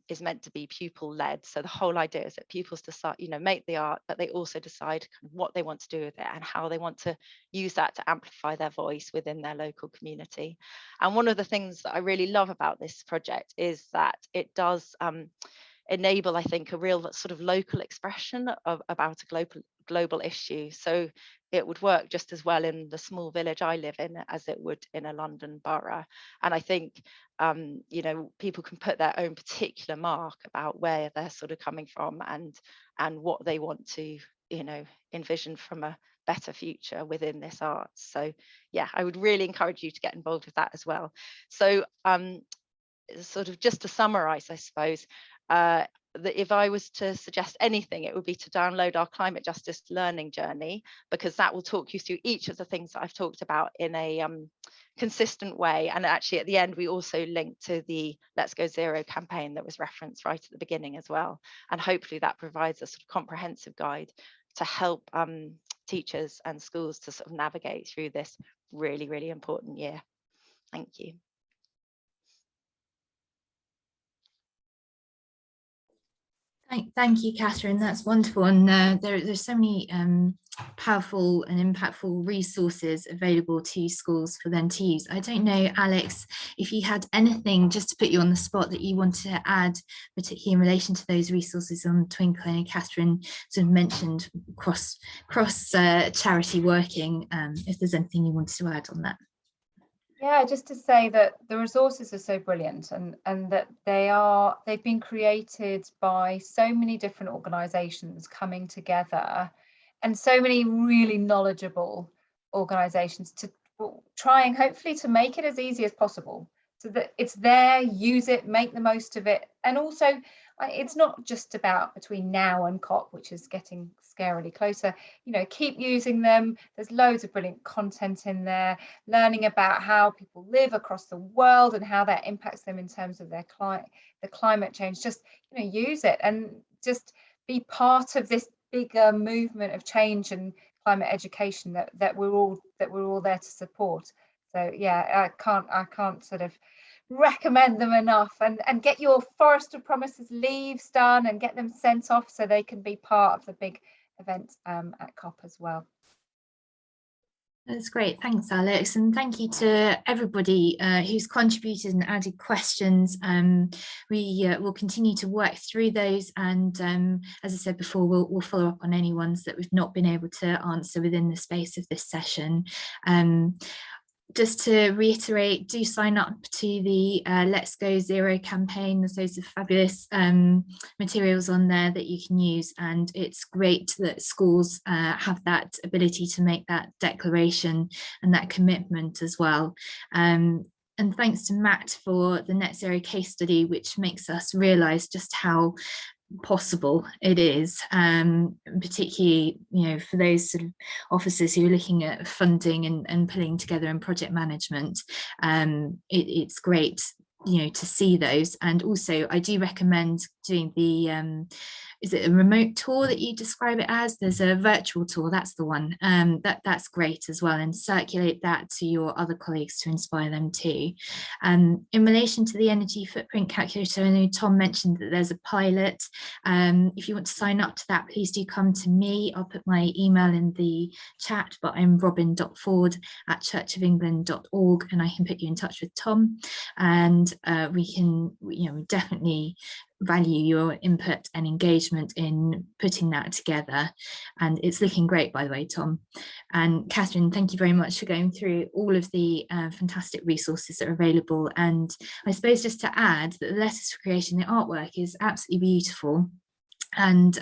Speaker 7: is meant to be pupil led. So the whole idea is that pupils decide, make the art, but they also decide kind of what they want to do with it and how they want to use that to amplify their voice within their local community. And one of the things that I really love about this project is that it does enable, I think, a real sort of local expression about a global issue. So it would work just as well in the small village I live in as it would in a London borough. And I think, people can put their own particular mark about where they're sort of coming from and what they want to, envision from a better future within this art. So yeah, I would really encourage you to get involved with that as well. So sort of just to summarize, I suppose, that if I was to suggest anything, it would be to download our climate justice learning journey, because that will talk you through each of the things that I've talked about in a consistent way. And actually at the end, we also link to the Let's Go Zero campaign that was referenced right at the beginning as well. And hopefully that provides a sort of comprehensive guide to help teachers and schools to sort of navigate through this really, really important year. Thank you.
Speaker 2: Thank you, Catherine. That's wonderful. And there's so many powerful and impactful resources available to schools for them to use. I don't know, Alex, if you had anything just to put you on the spot that you wanted to add, particularly in relation to those resources on Twinkle, and Catherine sort of mentioned cross charity working, if there's anything you wanted to add on that.
Speaker 4: Yeah, just to say that the resources are so brilliant, and that they've been created by so many different organisations coming together, and so many really knowledgeable organisations to trying hopefully to make it as easy as possible, so that it's there, use it, make the most of it. And also it's not just about between now and COP, which is getting scarily closer. You know, keep using them. There's loads of brilliant content in there, learning about how people live across the world and how that impacts them in terms of their climate change. Just, you know, use it and just be part of this bigger movement of change and climate education that we're all there to support. So yeah, I can't sort of recommend them enough, and get your Forest of Promises leaves done and get them sent off so they can be part of the big event at COP as well.
Speaker 2: That's great. Thanks, Alex. And thank you to everybody who's contributed and added questions. We will continue to work through those. And as I said before, we'll follow up on any ones that we've not been able to answer within the space of this session. Just to reiterate, do sign up to the Let's Go Zero campaign. There's loads of fabulous materials on there that you can use, and it's great that schools have that ability to make that declaration and that commitment as well. And thanks to Matt for the Net Zero case study, which makes us realise just how possible it is, particularly, you know, for those sort of officers who are looking at funding and pulling together and project management. It's great, you know, to see those. And also I do recommend doing the is it a remote tour that you describe it as? There's a virtual tour, that's the one. That's great as well, and circulate that to your other colleagues to inspire them too. In relation to the energy footprint calculator, I know Tom mentioned that there's a pilot. If you want to sign up to that, please do come to me. I'll put my email in the chat, but I'm robin.ford@churchofengland.org, and I can put you in touch with Tom, and we can, you know, definitely value your input and engagement in putting that together. And it's looking great, by the way, Tom. And Catherine, thank you very much for going through all of the fantastic resources that are available. And I suppose just to add that the Letters for Creation, the artwork is absolutely beautiful. And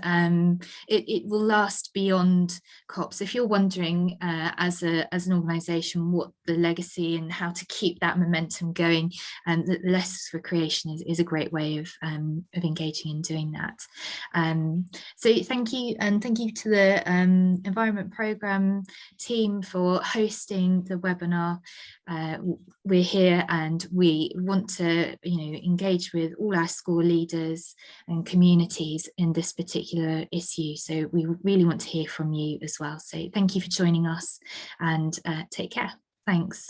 Speaker 2: it will last beyond COP. So if you're wondering as an organisation what the legacy and how to keep that momentum going, the Letters for Creation is a great way of engaging in doing that. So thank you, and thank you to the Environment Programme team for hosting the webinar. We're here and we want to, you know, engage with all our school leaders and communities in this particular issue, so we really want to hear from you as well. So thank you for joining us, and take care. Thanks.